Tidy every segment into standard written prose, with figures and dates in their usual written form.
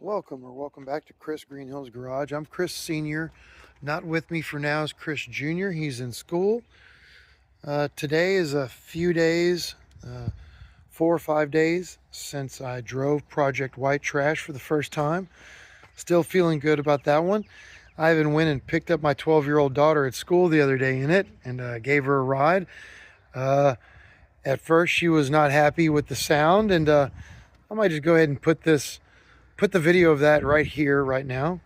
Welcome back to Kris Greenhill's Garage. I'm Kris Sr. Not with me for now is Kris Jr. He's in school. Today is a few days, 4 or 5 days since I drove Project White Trash for the first time. Still feeling good about that one. I even went and picked up my 12-year-old daughter at school the other day in it and gave her a ride. At first she was not happy with the sound, and I might just go ahead and put the video of that right here, right now.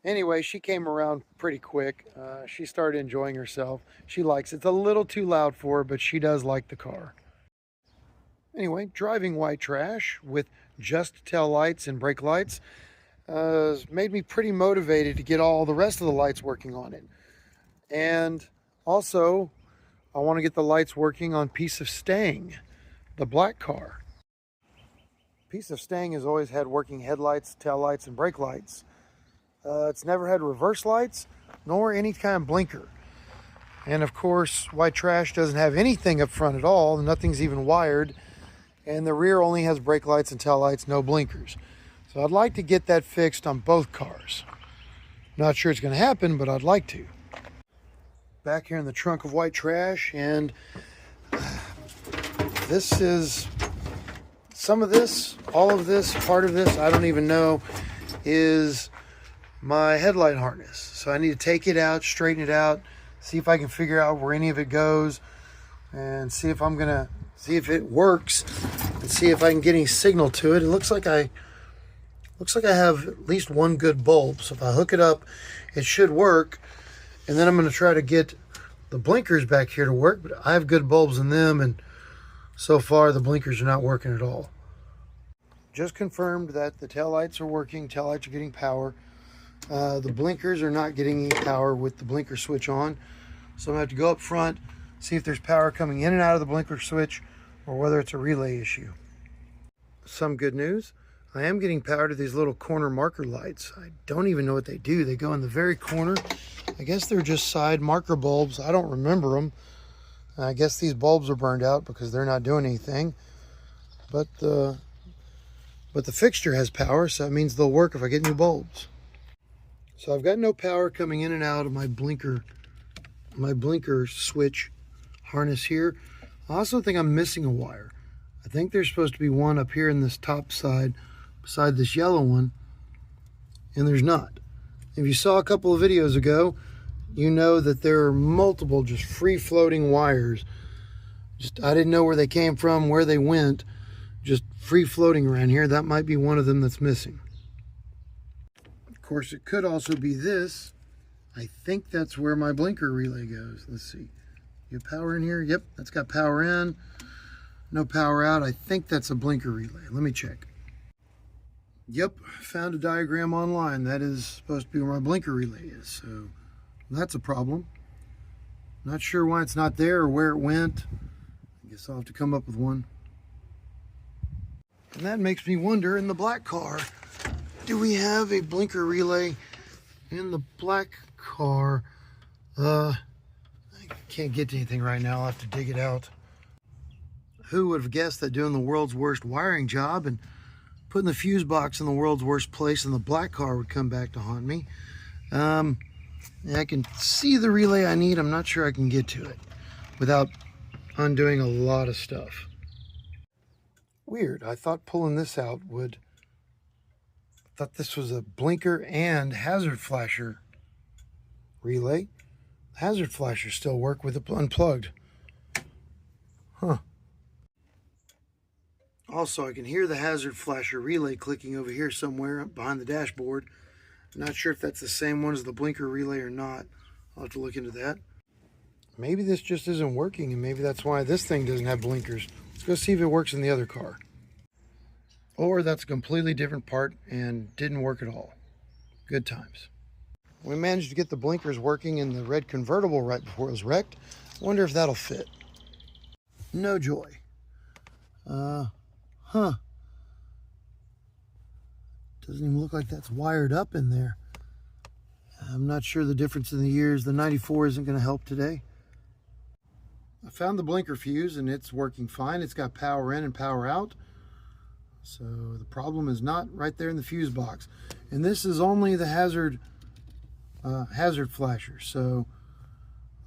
Anyway, she came around pretty quick. She started enjoying herself. She likes it. It's a little too loud for her, but she does like the car. Anyway, driving White Trash with just tail lights and brake lights made me pretty motivated to get all the rest of the lights working on it. And also, I want to get the lights working on Piece of Stang, the black car. Piece of Stang has always had working headlights, tail lights, and brake lights. It's never had reverse lights, nor any kind of blinker. And of course, White Trash doesn't have anything up front at all. Nothing's even wired. And the rear only has brake lights and tail lights, no blinkers. So I'd like to get that fixed on both cars. Not sure it's going to happen, but I'd like to. Back here in the trunk of White Trash, and this is some of this, all of this, part of this, I don't even know, is my headlight harness. So I need to take it out, straighten it out, see if I can figure out where any of it goes, and see if it works, and see if I can get any signal to it. It looks like I have at least one good bulb. So if I hook it up, it should work. And then I'm going to try to get the blinkers back here to work, but I have good bulbs in them, and so far the blinkers are not working at all. Just confirmed that the taillights are working, taillights are getting power. The blinkers are not getting any power with the blinker switch on. So I'm going to have to go up front, see if there's power coming in and out of the blinker switch, or whether it's a relay issue. Some good news. I am getting power to these little corner marker lights. I don't even know what they do. They go in the very corner. I guess they're just side marker bulbs. I don't remember them. I guess these bulbs are burned out because they're not doing anything. But the fixture has power, so that means they'll work if I get new bulbs. So I've got no power coming in and out of my blinker switch harness here. I also think I'm missing a wire. I think there's supposed to be one up here in this top side beside this yellow one, and there's not. If you saw a couple of videos ago, you know that there are multiple just free-floating wires. I didn't know where they came from, where they went, just free-floating around here. That might be one of them that's missing. Of course, it could also be this. I think that's where my blinker relay goes. Let's see. You have power in here? Yep, that's got power in. No power out. I think that's a blinker relay. Let me check. Yep, found a diagram online. That is supposed to be where my blinker relay is. So that's a problem. Not sure why it's not there or where it went. I guess I'll have to come up with one. And that makes me wonder, in the black car, do we have a blinker relay in the black car? I can't get to anything right now. I'll have to dig it out. Who would have guessed that doing the world's worst wiring job and putting the fuse box in the world's worst place in the black car would come back to haunt me. I can see the relay I need. I'm not sure I can get to it without undoing a lot of stuff. Weird. I thought pulling this out thought this was a blinker and hazard flasher relay. Hazard flashers still work with it unplugged. Huh. Also, I can hear the hazard flasher relay clicking over here somewhere behind the dashboard. I'm not sure if that's the same one as the blinker relay or not. I'll have to look into that. Maybe this just isn't working, and maybe that's why this thing doesn't have blinkers. Let's go see if it works in the other car. Or that's a completely different part and didn't work at all. Good times. We managed to get the blinkers working in the red convertible right before it was wrecked. I wonder if that'll fit. No joy. Doesn't even look like that's wired up in there. I'm not sure the difference in the years. The 94 isn't going to help today. I found the blinker fuse and it's working fine. It's got power in and power out. So the problem is not right there in the fuse box. And this is only the hazard flasher, so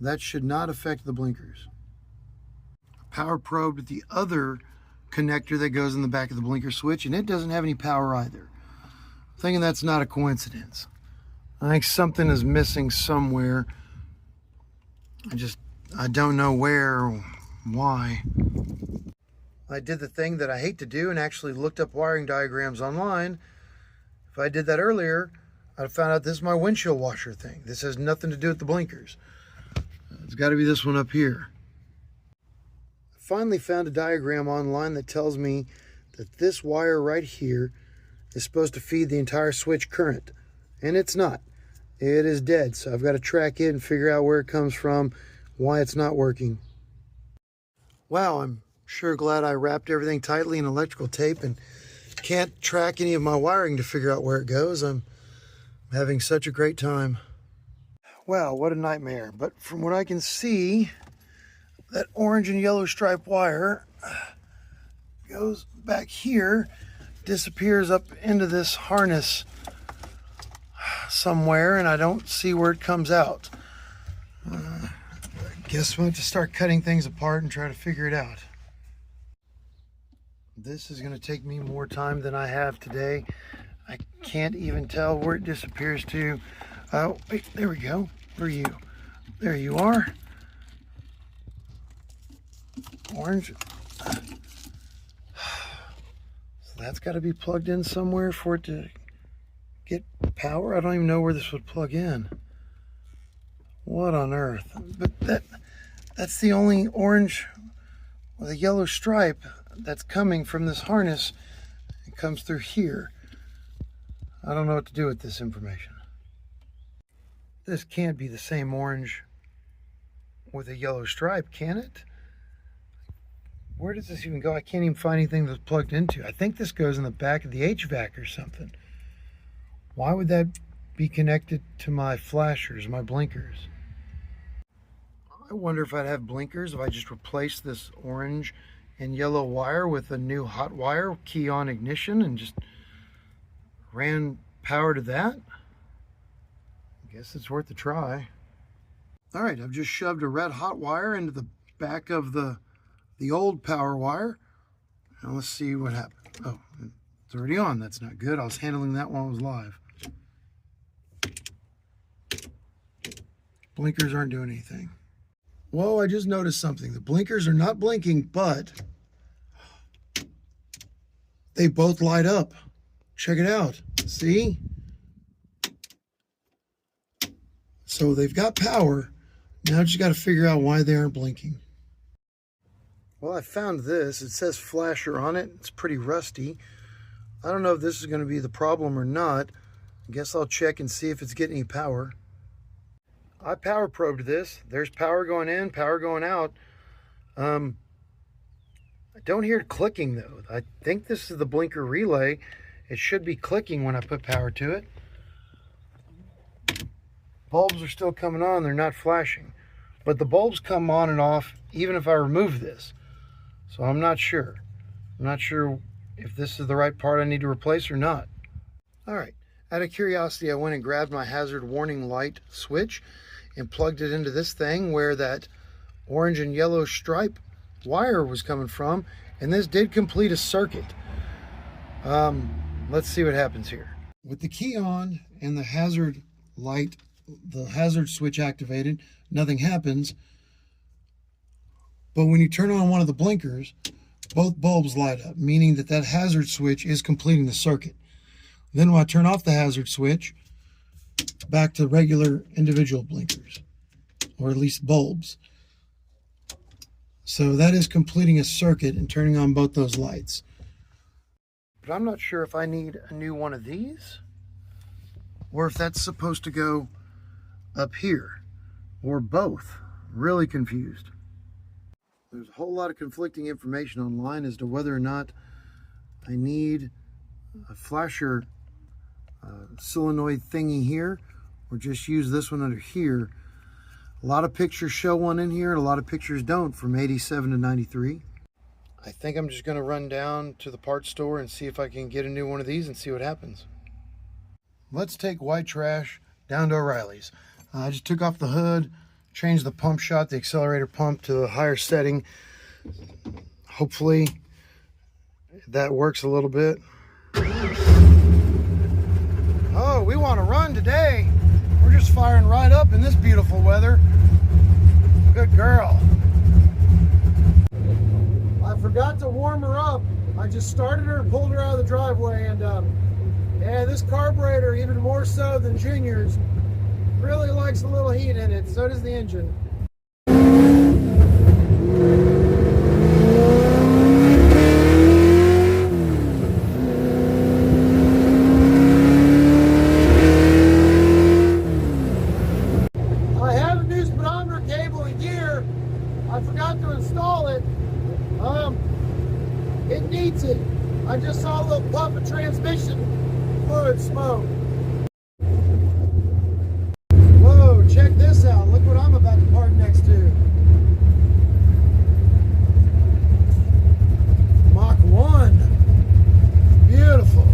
that should not affect the blinkers. Power probed the other connector that goes in the back of the blinker switch, and it doesn't have any power either. I'm thinking that's not a coincidence. I think something is missing somewhere. I don't know where or why. I did the thing that I hate to do and actually looked up wiring diagrams online. If I did that earlier, I'd have found out this is my windshield washer thing. This has nothing to do with the blinkers. It's got to be this one up here. I finally found a diagram online that tells me that this wire right here is supposed to feed the entire switch current. And it's not. It is dead. So I've got to track it and figure out where it comes from, why it's not working. Wow, I'm sure glad I wrapped everything tightly in electrical tape and can't track any of my wiring to figure out where it goes. I'm having such a great time. Wow, what a nightmare. But from what I can see, that orange and yellow stripe wire goes back here, disappears up into this harness somewhere, and I don't see where it comes out. I guess we'll have to start cutting things apart and try to figure it out. This is going to take me more time than I have today. I can't even tell where it disappears to. Oh, wait, there we go. Where are you? There you are. Orange. So that's got to be plugged in somewhere for it to get power. I don't even know where this would plug in. What on earth? But that's the only orange with a yellow stripe that's coming from this harness. It comes through here. I don't know what to do with this information. This can't be the same orange with a yellow stripe, can it? Where does this even go? I can't even find anything that's plugged into. I think this goes in the back of the HVAC or something. Why would that be connected to my flashers, my blinkers? I wonder if I'd have blinkers if I just replaced this orange and yellow wire with a new hot wire, key on ignition, and just ran power to that. I guess it's worth a try. All right, I've just shoved a red hot wire into the back of the old power wire. Now let's see what happened. Oh, it's already on. That's not good. I was handling that while it was live. Blinkers aren't doing anything. Whoa, I just noticed something. The blinkers are not blinking, but they both light up. Check it out. See? So they've got power. Now I just got to figure out why they aren't blinking. Well, I found this. It says flasher on it. It's pretty rusty. I don't know if this is going to be the problem or not. I guess I'll check and see if it's getting any power. I power probed this. There's power going in, power going out. I don't hear it clicking though. I think this is the blinker relay. It should be clicking when I put power to it. Bulbs are still coming on, they're not flashing. But the bulbs come on and off even if I remove this. So I'm not sure. I'm not sure if this is the right part I need to replace or not. All right, out of curiosity, I went and grabbed my hazard warning light switch and plugged it into this thing where that orange and yellow stripe wire was coming from, and this did complete a circuit. Let's see what happens here. With the key on and the hazard light, the hazard switch activated, nothing happens. But when you turn on one of the blinkers, both bulbs light up, meaning that that hazard switch is completing the circuit. Then when I turn off the hazard switch, back to regular individual blinkers, or at least bulbs. So that is completing a circuit and turning on both those lights. But I'm not sure if I need a new one of these, or if that's supposed to go up here, or both. Really confused. There's a whole lot of conflicting information online as to whether or not I need a flasher solenoid thingy here, or just use this one under here. A lot of pictures show one in here and a lot of pictures don't from 87 to 93. I think I'm just going to run down to the parts store and see if I can get a new one of these and see what happens. Let's take white trash down to O'Reilly's. I just took off the hood, changed the pump shot, the accelerator pump to a higher setting. Hopefully that works a little bit. Oh, we want to run today. We're just firing right up in this beautiful weather. Good girl. I forgot to warm her up. I just started her and pulled her out of the driveway, and yeah, this carburetor, even more so than Junior's, really likes a little heat in it. So does the engine. I forgot to install it. It needs it. I just saw a little puff of transmission fluid smoke. Whoa, check this out. Look what I'm about to park next to. Mach 1. Beautiful.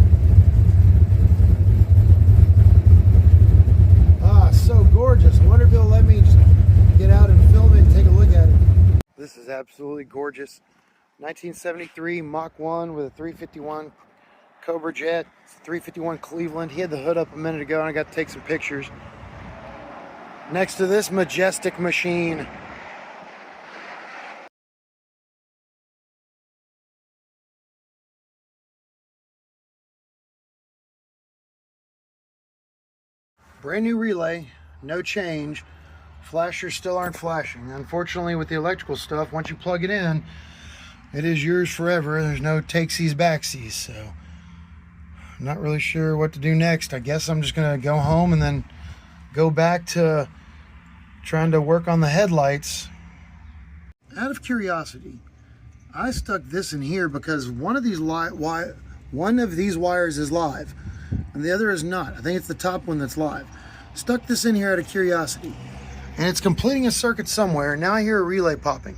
Ah, so gorgeous. I wonder if they'll let me just get out and film it and take a look at it. This is absolutely gorgeous. 1973 Mach 1 with a 351 Cobra Jet. It's 351 Cleveland. He had the hood up a minute ago and I got to take some pictures. Next to this majestic machine. Brand new relay, no change. Flashers still aren't flashing. Unfortunately, with the electrical stuff, once you plug it in, it is yours forever. There's no takesies backsies, so I'm not really sure what to do next. I guess I'm just gonna go home and then go back to trying to work on the headlights. Out of curiosity, I stuck this in here because one of these wires is live and the other is not. I think it's the top one that's live. Stuck this in here out of curiosity. And it's completing a circuit somewhere. Now I hear a relay popping.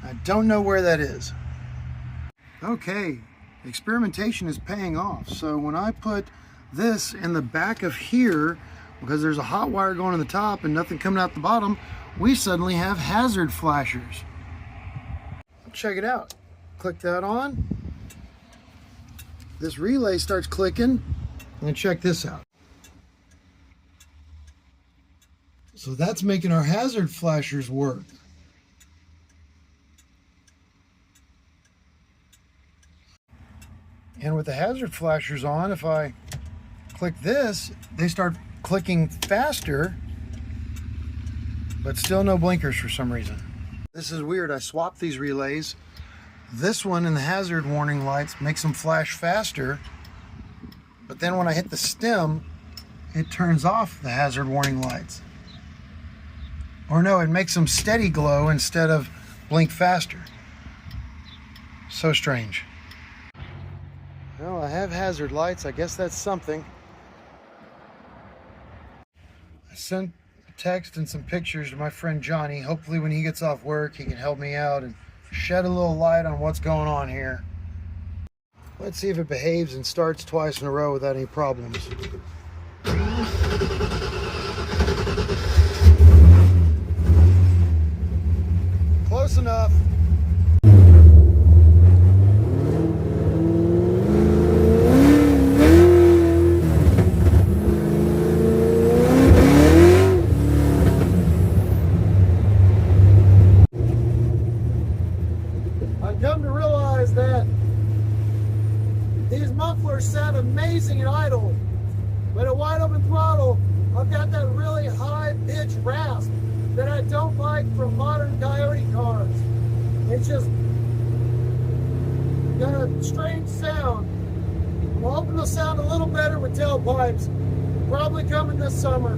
I don't know where that is. Okay, experimentation is paying off. So when I put this in the back of here, because there's a hot wire going to the top and nothing coming out the bottom, we suddenly have hazard flashers. Check it out. Click that on. This relay starts clicking, and check this out. So that's making our hazard flashers work. And with the hazard flashers on, if I click this, they start clicking faster, but still no blinkers for some reason. This is weird. I swapped these relays. This one in the hazard warning lights makes them flash faster, but then when I hit the stem, it turns off the hazard warning lights. Or no, it makes them steady glow instead of blink faster. So strange. Well, I have hazard lights. I guess that's something. I sent a text and some pictures to my friend Johnny. Hopefully when he gets off work, he can help me out and shed a little light on what's going on here. Let's see if it behaves and starts twice in a row without any problems. Close enough. Come to realize that these mufflers sound amazing and idle, but at wide open throttle, I've got that really high pitch rasp that I don't like from modern Coyote cars. It's just got a strange sound. I'm hoping it'll sound a little better with tailpipes. Probably coming this summer.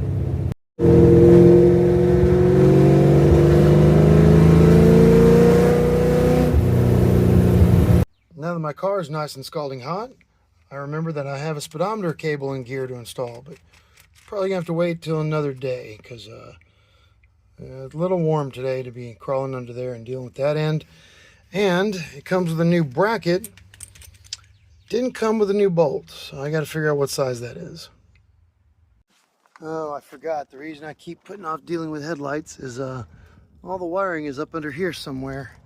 my car is nice and scalding hot, I remember that I have a speedometer cable and gear to install, but probably gonna have to wait till another day because it's a little warm today to be crawling under there and dealing with that end. And it comes with a new bracket. Didn't come with a new bolt, so I got to figure out what size that is. Oh, I forgot. The reason I keep putting off dealing with headlights is all the wiring is up under here somewhere.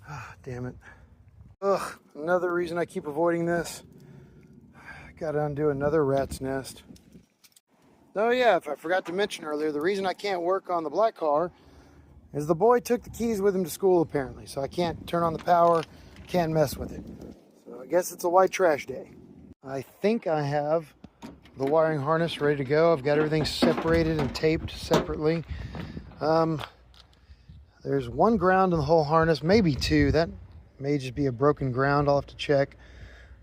Ah, damn it. Ugh, another reason I keep avoiding this. Got to undo another rat's nest. Oh yeah, if I forgot to mention earlier, the reason I can't work on the black car is the boy took the keys with him to school apparently, so I can't turn on the power, can't mess with it. So I guess it's a white trash day. I think I have the wiring harness ready to go. I've got everything separated and taped separately. There's one ground in the whole harness, maybe two. That may just be a broken ground. I'll have to check.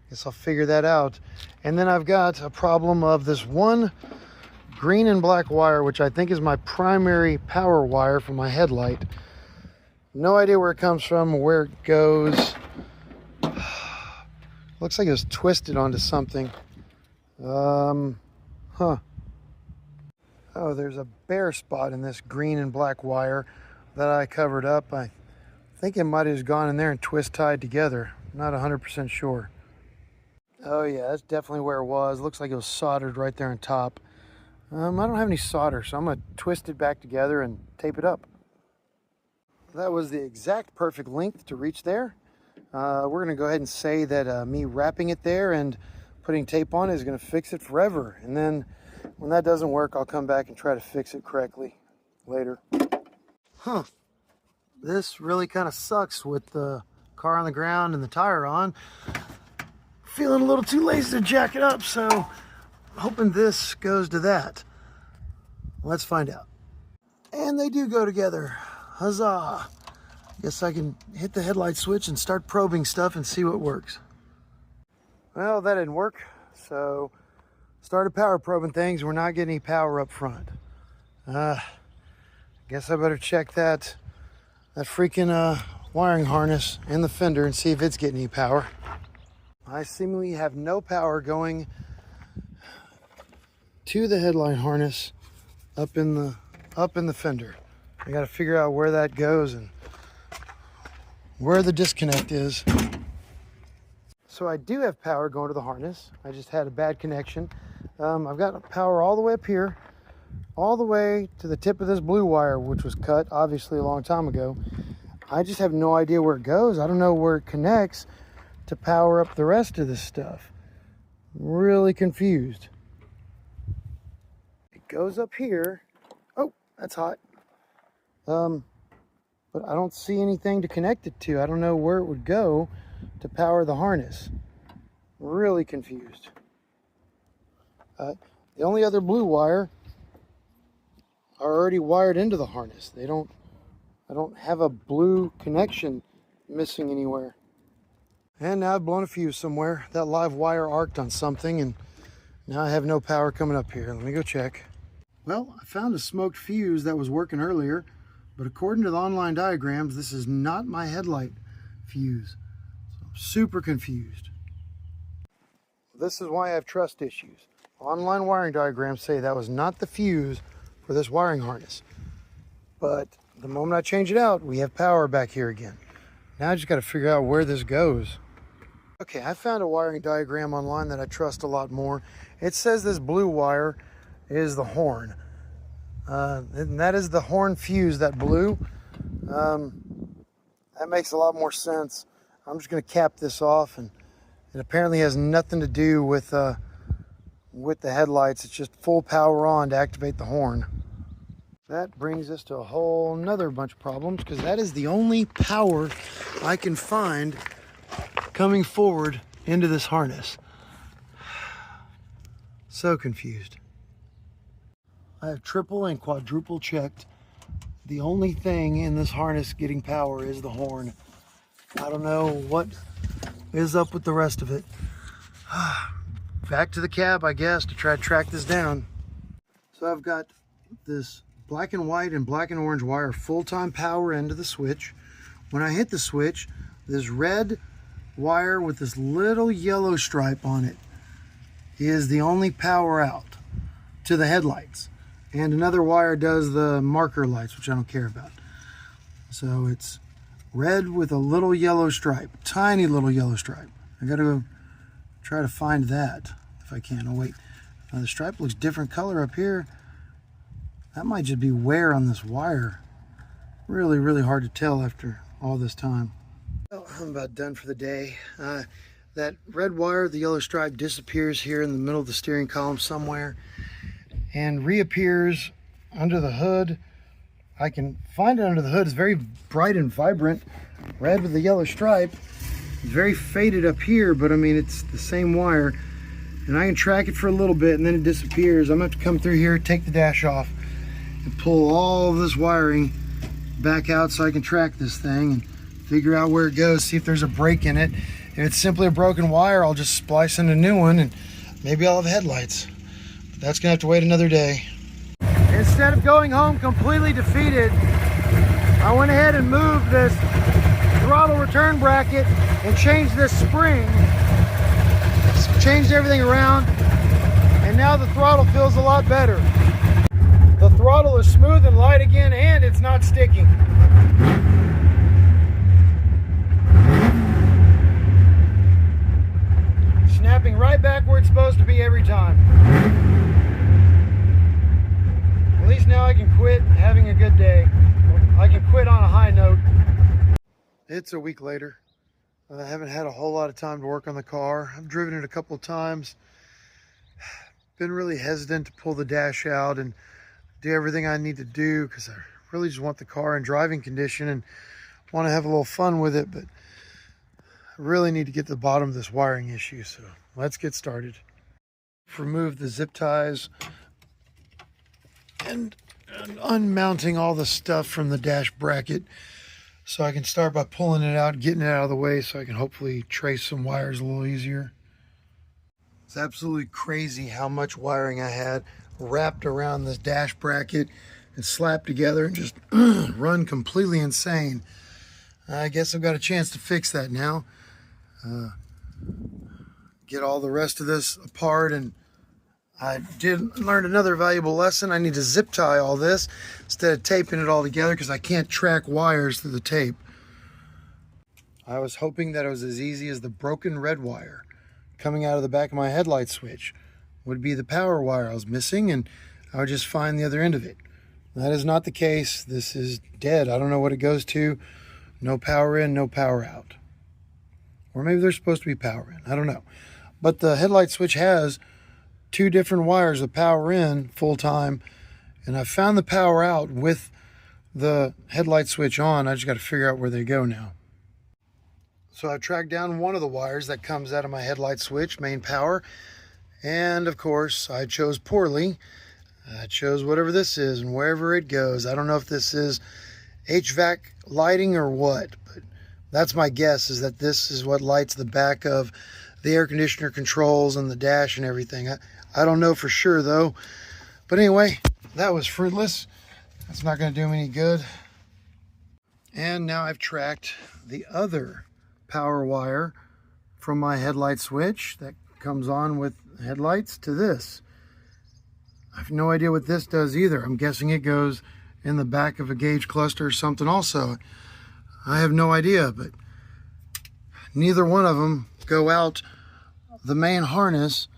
Guess I'll figure that out. And then I've got a problem of this one green and black wire, which I think is my primary power wire for my headlight. No idea where it comes from or where it goes. Looks like it was twisted onto something. Oh, there's a bare spot in this green and black wire that I covered up. I think it might have just gone in there and twist tied together. Not 100% sure. Oh yeah, that's definitely where it was. Looks like it was soldered right there on top. I don't have any solder, so I'm going to twist it back together and tape it up. That was the exact perfect length to reach there. We're going to go ahead and say that me wrapping it there and putting tape on it is going to fix it forever. And then when that doesn't work, I'll come back and try to fix it correctly later. Huh. This really kind of sucks with the car on the ground and the tire on. Feeling a little too lazy to jack it up, so hoping this goes to that. Let's find out. And they do go together. Huzzah! Guess I can hit the headlight switch and start probing stuff and see what works. Well, that didn't work. So started power probing things. We're not getting any power up front. Guess I better check that freaking wiring harness in the fender and see if it's getting any power. I seemingly have no power going to the headlight harness up in the fender. I got to figure out where that goes and where the disconnect is. So I do have power going to the harness. I just had a bad connection. I've got power all the way up here, all the way to the tip of this blue wire, which was cut obviously a long time ago. I just have no idea where it goes. I don't know where it connects to power up the rest of this stuff. Really confused. It goes up here. Oh, that's hot. But I don't see anything to connect it to. I don't know where it would go to power the harness. Really confused. The only other blue wire are already wired into the harness. I don't have a blue connection missing anywhere. And now I've blown a fuse somewhere. That live wire arced on something and now I have no power coming up here. Let me go check. Well, I found a smoked fuse that was working earlier, but according to the online diagrams, this is not my headlight fuse. So I'm super confused. This is why I have trust issues. Online wiring diagrams say that was not the fuse for this wiring harness. But the moment I change it out, we have power back here again. Now I just got to figure out where this goes. Okay, I found a wiring diagram online that I trust a lot more. It says this blue wire is the horn. And that is the horn fuse, that blue. That makes a lot more sense. I'm just going to cap this off, and it apparently has nothing to do with the headlights. It's just full power on to activate the horn. That brings us to a whole nother bunch of problems, because that is the only power I can find coming forward into this harness. So confused. I have triple and quadruple checked. The only thing in this harness getting power is the horn. I don't know what is up with the rest of it. Back to the cab, I guess, to try to track this down. So I've got this black and white and black and orange wire full-time power into the switch. When I hit the switch, this red wire with this little yellow stripe on it is the only power out to the headlights. And another wire does the marker lights, which I don't care about. So it's red with a little yellow stripe, tiny little yellow stripe. I gotta go try to find that if I can. Oh wait, the stripe looks different color up here. That might just be wear on this wire. Really, really hard to tell after all this time. Well, I'm about done for the day. That red wire, the yellow stripe, disappears here in the middle of the steering column somewhere and reappears under the hood. I can find it under the hood. It's very bright and vibrant, red with the yellow stripe. It's very faded up here, but I mean, it's the same wire. And I can track it for a little bit and then it disappears. I'm gonna have to come through here, take the dash off, and pull all of this wiring back out so I can track this thing and figure out where it goes, see if there's a break in it. If it's simply a broken wire, I'll just splice in a new one and maybe I'll have headlights. But that's gonna have to wait another day. Instead of going home completely defeated, I went ahead and moved this throttle return bracket and changed this spring. Changed everything around, and now the throttle feels a lot better. The throttle is smooth and light again, and it's not sticking. Snapping right back where it's supposed to be every time. At least now I can quit having a good day. I can quit on a high note. It's a week later. I haven't had a whole lot of time to work on the car. I've driven it a couple of times. Been really hesitant to pull the dash out and do everything I need to do because I really just want the car in driving condition and want to have a little fun with it, but I really need to get to the bottom of this wiring issue, so let's get started. Remove the zip ties and unmounting all the stuff from the dash bracket so I can start by pulling it out, getting it out of the way so I can hopefully trace some wires a little easier. It's absolutely crazy how much wiring I had wrapped around this dash bracket and slapped together and just run completely insane. I guess I've got a chance to fix that now. Get all the rest of this apart, and I did learn another valuable lesson. I need to zip tie all this instead of taping it all together because I can't track wires through the tape. I was hoping that it was as easy as the broken red wire coming out of the back of my headlight switch would be the power wire I was missing, and I would just find the other end of it. That is not the case. This is dead. I don't know what it goes to. No power in, no power out. Or maybe there's supposed to be power in. I don't know. But the headlight switch has two different wires of power in full time, and I found the power out with the headlight switch on. I just got to figure out where they go now. So I tracked down one of the wires that comes out of my headlight switch, main power, and of course I chose poorly. I chose whatever this is and wherever it goes. I don't know if this is HVAC lighting or what, but that's my guess, is that this is what lights the back of the air conditioner controls and the dash and everything. I don't know for sure though. But anyway, that was fruitless. That's not going to do me any good. And now I've tracked the other power wire from my headlight switch that comes on with headlights to this. I have no idea what this does either. I'm guessing it goes in the back of a gauge cluster or something also. I have no idea, but neither one of them go out the main harness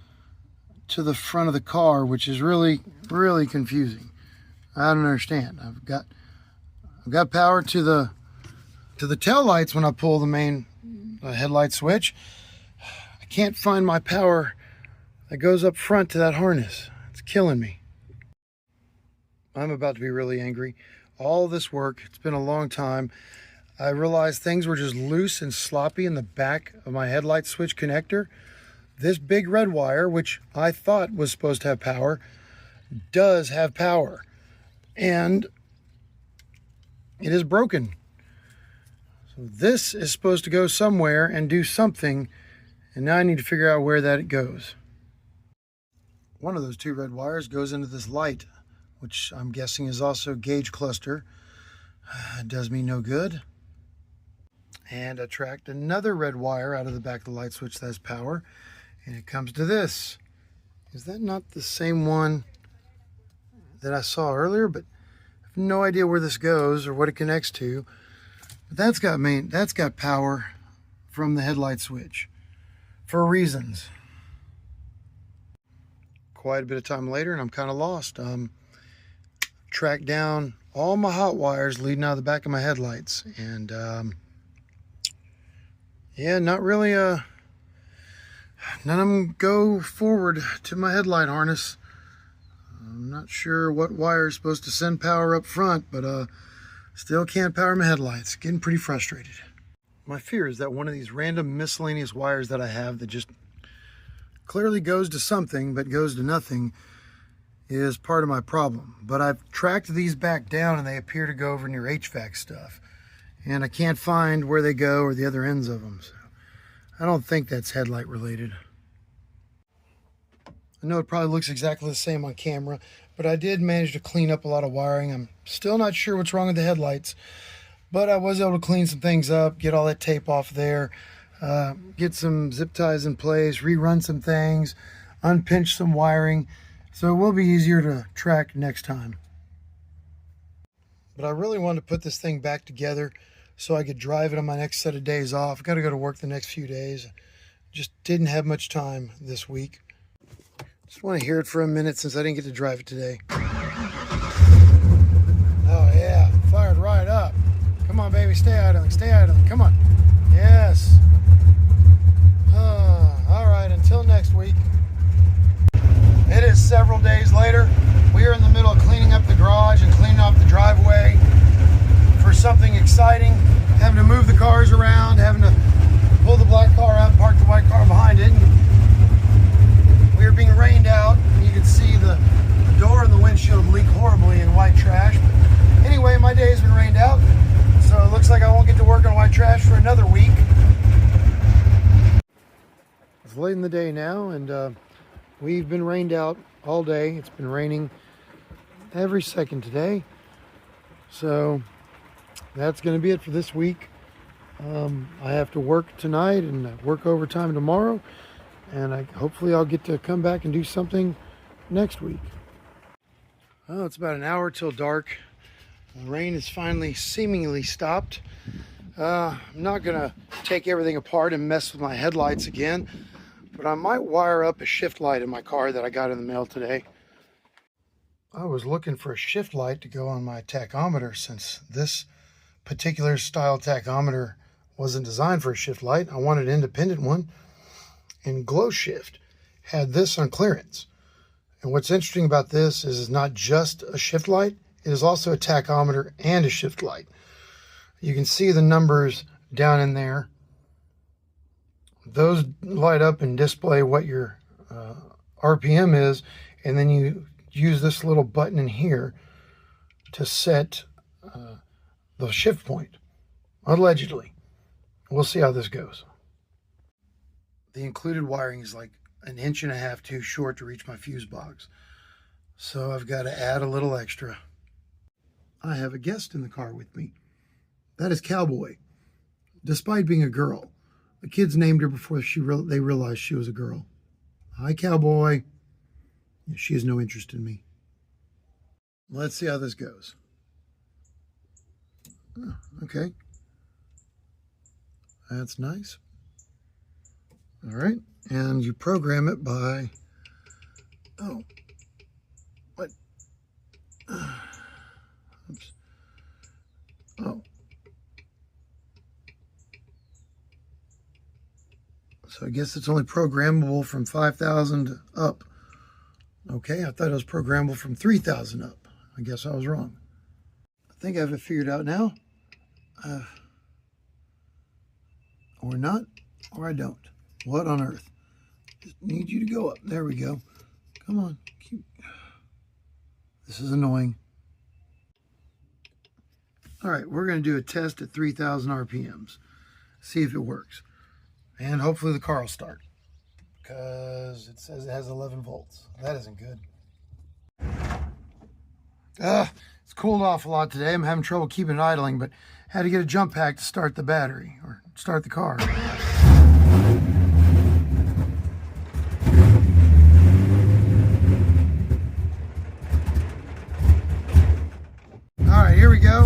to the front of the car, which is really, really confusing. I don't understand. I've got power to the tail lights when I pull the main headlight switch. I can't find my power that goes up front to that harness. It's killing me. I'm about to be really angry. All this work, it's been a long time. I realized things were just loose and sloppy in the back of my headlight switch connector. This big red wire, which I thought was supposed to have power, does have power. And it is broken. So this is supposed to go somewhere and do something, and now I need to figure out where that goes. One of those two red wires goes into this light, which I'm guessing is also gauge cluster. It does me no good. And I tracked another red wire out of the back of the light switch that has power, and it comes to this. Is that not the same one that I saw earlier? But I have no idea where this goes or what it connects to. But that's got power from the headlight switch for reasons. Quite a bit of time later, and I'm kind of lost. Tracked down all my hot wires leading out of the back of my headlights, and yeah, not really none of them go forward to my headlight harness. I'm not sure what wire is supposed to send power up front, but still can't power my headlights. Getting pretty frustrated. My fear is that one of these random miscellaneous wires that I have that just clearly goes to something but goes to nothing is part of my problem. But I've tracked these back down and they appear to go over near HVAC stuff. And I can't find where they go or the other ends of them. So I don't think that's headlight related. I know it probably looks exactly the same on camera, but I did manage to clean up a lot of wiring. I'm still not sure what's wrong with the headlights, but I was able to clean some things up, get all that tape off there, get some zip ties in place, rerun some things, unpinch some wiring, so it will be easier to track next time. But I really wanted to put this thing back together so I could drive it on my next set of days off. I've got to go to work the next few days. Just didn't have much time this week. Just want to hear it for a minute since I didn't get to drive it today. Oh yeah, fired right up. Come on, baby, stay idling, come on. Yes. All right, until next week. It is several days later. We are in the middle of cleaning up the garage and cleaning off the driveway for something exciting. Having to move the cars around, having to pull the black car out and park the white car behind it. We are being rained out. You can see the door and the windshield leak horribly in white trash. But anyway, my day has been rained out, so it looks like I won't get to work on white trash for another week. It's late in the day now, and we've been rained out all day. It's been raining every second today. So that's going to be it for this week. I have to work tonight and work overtime tomorrow. And hopefully I'll get to come back and do something next week. Oh, it's about an hour till dark. The rain has finally seemingly stopped. I'm not going to take everything apart and mess with my headlights again. But I might wire up a shift light in my car that I got in the mail today. I was looking for a shift light to go on my tachometer since this particular style tachometer wasn't designed for a shift light. I wanted an independent one. And Glow Shift had this on clearance. And what's interesting about this is it's not just a shift light, it is also a tachometer and a shift light. You can see the numbers down in there. Those light up and display what your RPM is, and then you use this little button in here to set the shift point, allegedly. We'll see how this goes. The included wiring is like 1.5 inches too short to reach my fuse box. So I've got to add a little extra. I have a guest in the car with me. That is Cowboy. Despite being a girl, the kids named her before they realized she was a girl. Hi, Cowboy. She has no interest in me. Let's see how this goes. Oh, okay. That's nice. All right, and you program it by, oh, what? Oops. Oh. So I guess it's only programmable from 5,000 up. Okay, I thought it was programmable from 3,000 up. I guess I was wrong. I think I have it figured out now. Or not, or I don't. What on earth? Just need you to go up. There we go. Come on. This is annoying. All right, we're going to do a test at 3,000 RPMs. See if it works. And hopefully the car will start. Because it says it has 11 volts. That isn't good. It's cooled off a lot today. I'm having trouble keeping it idling, but Had to get a jump pack to start the battery or start the car. All right, here we go.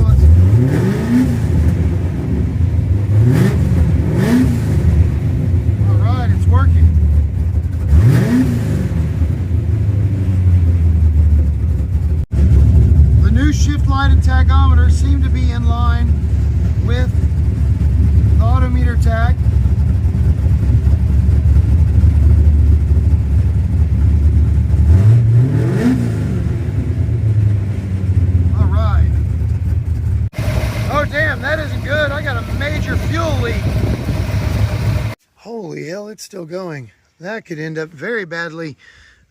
All right, it's working. The new shift light and tachometer seem to be in line with the odometer tach. All right. Oh damn, that isn't good. I got a major fuel leak. Holy hell, it's still going. That could end up very badly,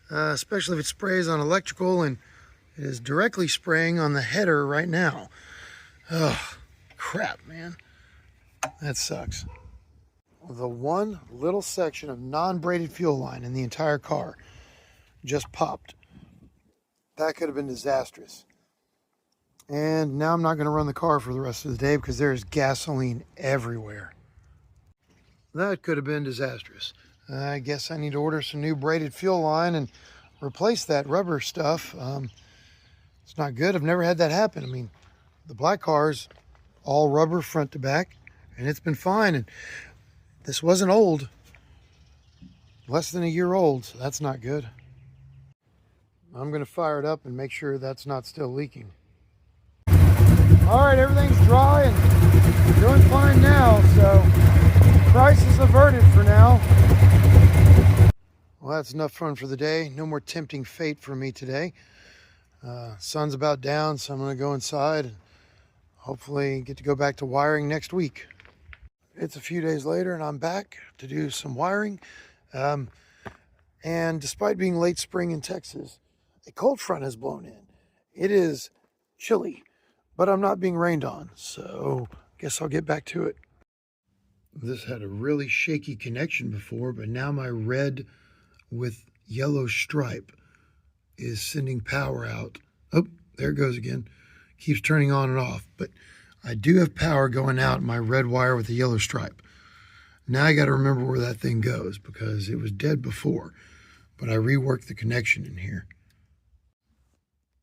especially if it sprays on electrical, and it is directly spraying on the header right now. Oh, crap, man. That sucks. The one little section of non-braided fuel line in the entire car just popped. That could have been disastrous. And now I'm not going to run the car for the rest of the day because there's gasoline everywhere. That could have been disastrous. I guess I need to order some new braided fuel line and replace that rubber stuff. It's not good. I've never had that happen. I mean, the black car's all rubber front to back, and it's been fine. And this wasn't old. Less than a year old, so that's not good. I'm going to fire it up and make sure that's not still leaking. All right, everything's dry and doing fine now, so crisis averted for now. Well, that's enough fun for the day. No more tempting fate for me today. Sun's about down, so I'm going to go inside and hopefully get to go back to wiring next week. It's a few days later and I'm back to do some wiring. And despite being late spring in Texas, a cold front has blown in. It is chilly, but I'm not being rained on, so I guess I'll get back to it. This had a really shaky connection before, but now my red with yellow stripe is sending power out. Oh, there it goes again. Keeps turning on and off, but I do have power going out in my red wire with the yellow stripe. Now I got to remember where that thing goes because it was dead before, but I reworked the connection in here.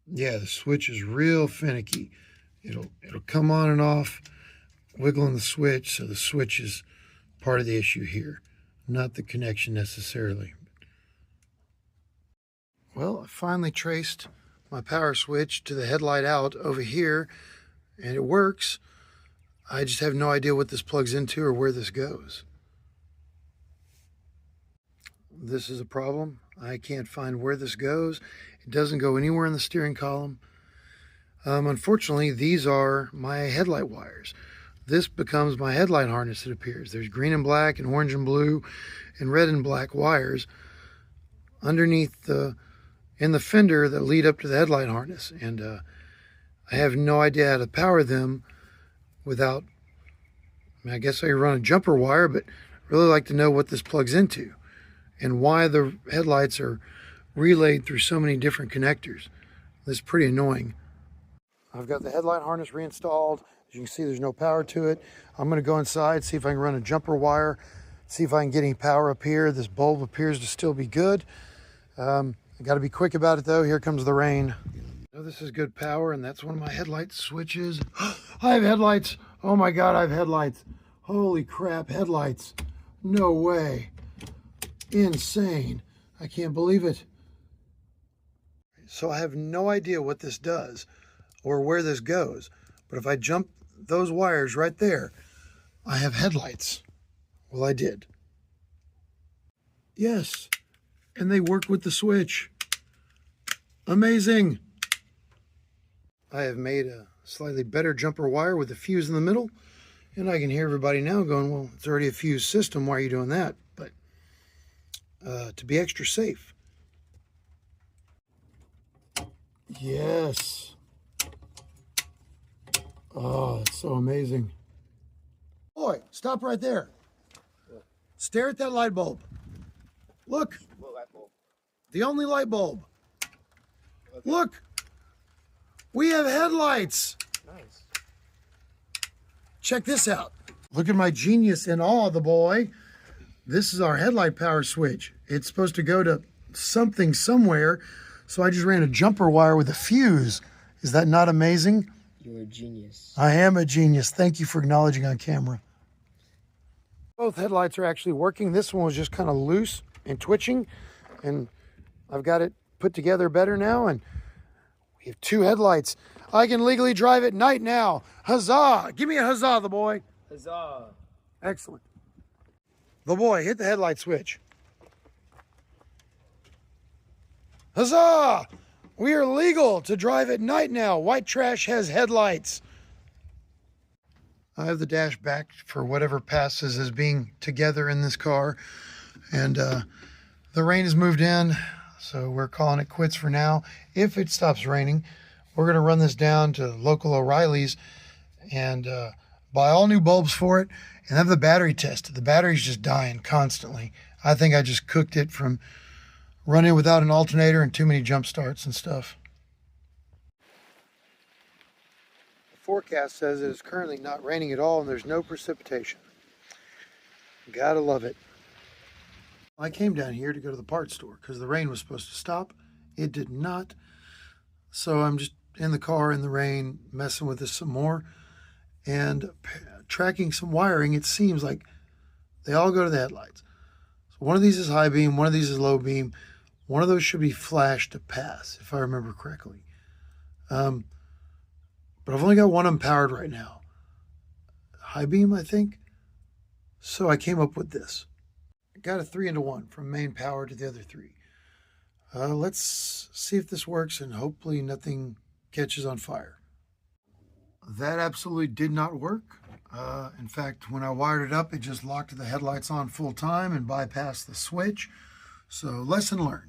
Yeah, the switch is real finicky. It'll come on and off, wiggling the switch, so the switch is part of the issue here, not the connection necessarily. Well, I finally traced my power switch to the headlight out over here, and it works. I just have no idea what this plugs into or where this goes. This is a problem. I can't find where this goes. It doesn't go anywhere in the steering column. Unfortunately, these are my headlight wires. This becomes my headlight harness, it appears. There's green and black and orange and blue and red and black wires underneath in the fender that lead up to the headlight harness. And I have no idea how to power them without, I guess I run a jumper wire, but really like to know what this plugs into and why the headlights are relayed through so many different connectors. This is pretty annoying. I've got the headlight harness reinstalled. As you can see, there's no power to it. I'm going to go inside, see if I can run a jumper wire, see if I can get any power up here. This bulb appears to still be good. I got to be quick about it though. Here comes the rain. I know this is good power, and that's one of my headlight switches. I have headlights. Oh my God, I have headlights. Holy crap, headlights. No way. Insane. I can't believe it. So I have no idea what this does or where this goes. But if I jump those wires right there, I have headlights. Well, I did. Yes. And they work with the switch. Amazing. I have made a slightly better jumper wire with a fuse in the middle. And I can hear everybody now going, well, it's already a fuse system. Why are you doing that? But to be extra safe. Yes. Oh, it's so amazing. Boy, stop right there. Stare at that light bulb. Look. What light bulb? The only light bulb. Okay. Look. We have headlights. Nice. check this out. Look at my genius in awe of the boy. This is our headlight power switch. It's supposed to go to something somewhere, so I just ran a jumper wire with a fuse. Is that not amazing? You're a genius. I am a genius. Thank you for acknowledging on camera. Both headlights are actually working. This one was just kind of loose and twitching, and I've got it put together better now, and we have two headlights. I can legally drive at night now. Huzzah! Give me a huzzah, the boy. Huzzah. Excellent. The boy, hit the headlight switch. Huzzah! We are legal to drive at night now. White trash has headlights. I have the dash back for whatever passes as being together in this car. And the rain has moved in, so we're calling it quits for now. If it stops raining, we're going to run this down to local O'Reilly's and buy all new bulbs for it and have the battery tested. The battery's just dying constantly. I think I just cooked it from running without an alternator and too many jump starts and stuff. The forecast says it is currently not raining at all and there's no precipitation. Gotta love it. I came down here to go to the parts store because the rain was supposed to stop. It did not. So I'm just in the car in the rain, messing with this some more and tracking some wiring. It seems like they all go to the headlights. So one of these is high beam, one of these is low beam. One of those should be flash to pass, if I remember correctly. But I've only got one of them powered right now. High beam, I think. So I came up with this. I got a 3-into-1 from main power to the other three. Let's see if this works and hopefully nothing catches on fire. That absolutely did not work. In fact, when I wired it up, it just locked the headlights on full time and bypassed the switch. So lesson learned.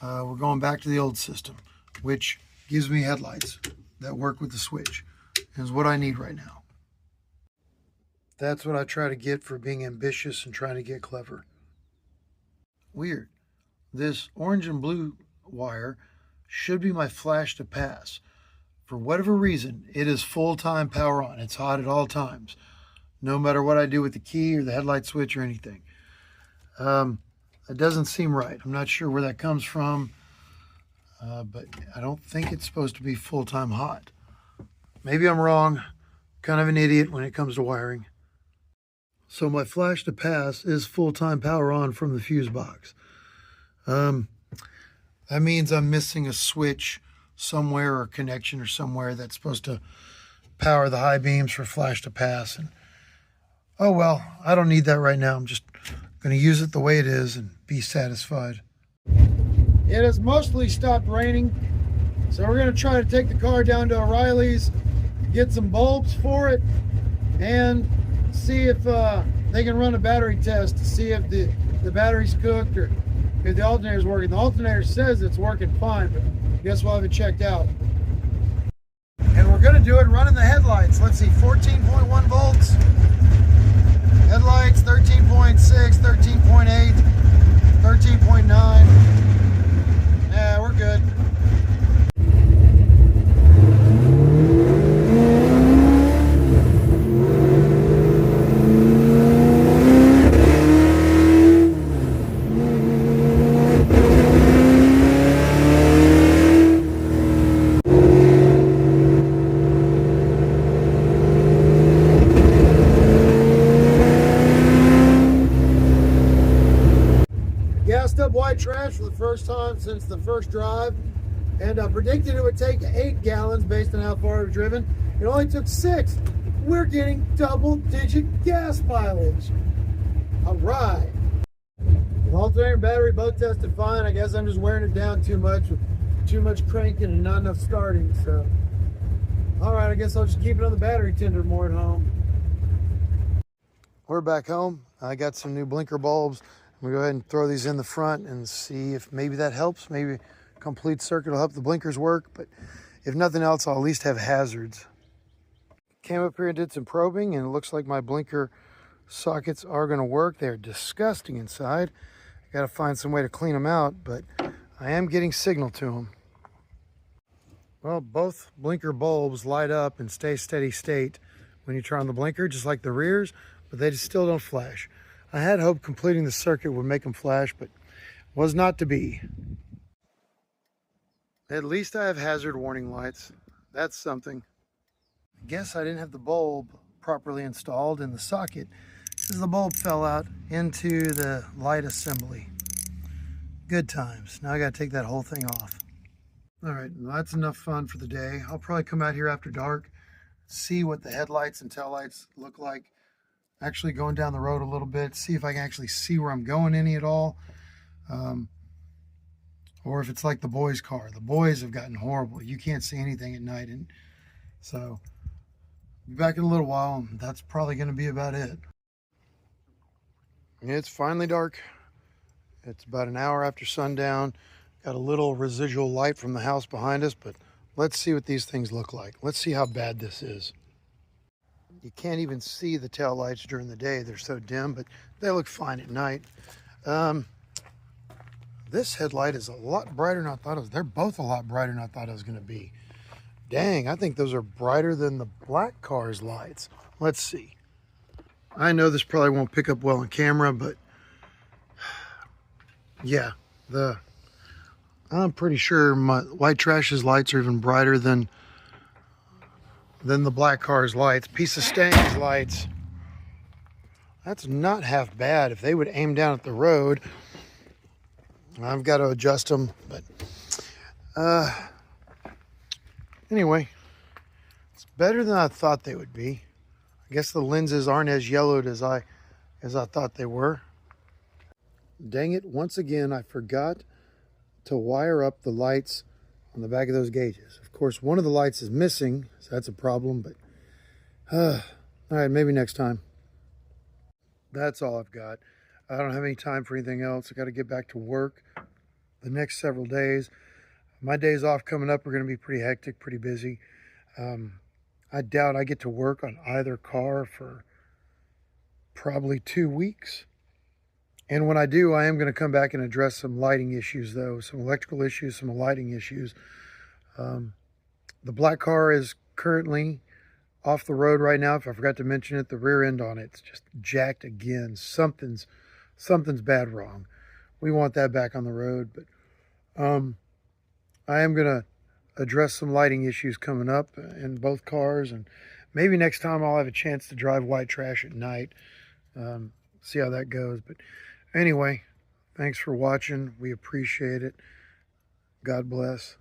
We're going back to the old system, which gives me headlights that work with the switch. Is what I need right now. That's what I try to get for being ambitious and trying to get clever. Weird. This orange and blue wire should be my flash to pass. For whatever reason, it is full-time power on. It's hot at all times, no matter what I do with the key or the headlight switch or anything. It doesn't seem right. I'm not sure where that comes from, but I don't think it's supposed to be full-time hot. Maybe I'm wrong. Kind of an idiot when it comes to wiring. So my flash to pass is full-time power on from the fuse box. That means I'm missing a switch somewhere or a connection or somewhere that's supposed to power the high beams for flash to pass. And oh well, I don't need that right now. I'm just going to use it the way it is and be satisfied. It has mostly stopped raining, so we're going to try to take the car down to O'Reilly's, get some bulbs for it, and see if they can run a battery test to see if the battery's cooked or if the alternator's working. The alternator says it's working fine, but I guess we'll have it checked out. And we're going to do it running the headlights. Let's see, 14.1 volts. Headlights, 13.6, 13.8, 13.9. Yeah, we're good. Up white trash for the first time since the first drive, and I predicted it would take 8 gallons based on how far I've driven. It only took 6. We're getting double-digit gas mileage. All right. The alternator and battery both tested fine. I guess I'm just wearing it down too much with too much cranking and not enough starting. So, all right, I guess I'll just keep it on the battery tender more at home. We're back home. I got some new blinker bulbs. We'll go ahead and throw these in the front and see if maybe that helps. Maybe a complete circuit will help the blinkers work, but if nothing else, I'll at least have hazards. Came up here and did some probing, and it looks like my blinker sockets are going to work. They're disgusting inside. I got to find some way to clean them out, but I am getting signal to them. Well, both blinker bulbs light up and stay steady state when you turn on the blinker, just like the rears, but they just still don't flash. I had hoped completing the circuit would make them flash, but was not to be. At least I have hazard warning lights. That's something. I guess I didn't have the bulb properly installed in the socket because the bulb fell out into the light assembly. Good times. Now I gotta take that whole thing off. All right, well, that's enough fun for the day. I'll probably come out here after dark, see what the headlights and taillights look like. Actually going down the road a little bit, see if I can actually see where I'm going any at all. Or if it's like the boys' car. The boys have gotten horrible. You can't see anything at night. And so, be back in a little while, and that's probably going to be about it. It's finally dark. It's about an hour after sundown. Got a little residual light from the house behind us, but let's see what these things look like. Let's see how bad this is. You can't even see the tail lights during the day. They're so dim, but they look fine at night. This headlight is a lot brighter than I thought it was. They're both a lot brighter than I thought it was going to be. Dang, I think those are brighter than the black car's lights. Let's see. I know this probably won't pick up well on camera, but yeah, I'm pretty sure my white trash's lights are even brighter than the black car's lights. Piece of Stang's lights. That's not half bad. If they would aim down at the road, I've got to adjust them, but anyway, it's better than I thought they would be. I guess the lenses aren't as yellowed as I thought they were. Dang it, once again I forgot to wire up the lights on the back of those gauges. Of course, one of the lights is missing, so that's a problem, but all right, maybe next time. That's all I've got. I don't have any time for anything else. I got to get back to work the next several days. My days off coming up are going to be pretty hectic, pretty busy. I doubt I get to work on either car for probably 2 weeks. And when I do, I am going to come back and address some lighting issues, though. Some electrical issues, some lighting issues. The black car is currently off the road right now. If I forgot to mention it, the rear end on it's just jacked again. Something's bad wrong. We want that back on the road, but I am gonna address some lighting issues coming up in both cars, and maybe next time I'll have a chance to drive white trash at night. See how that goes. But anyway, thanks for watching. We appreciate it. God bless.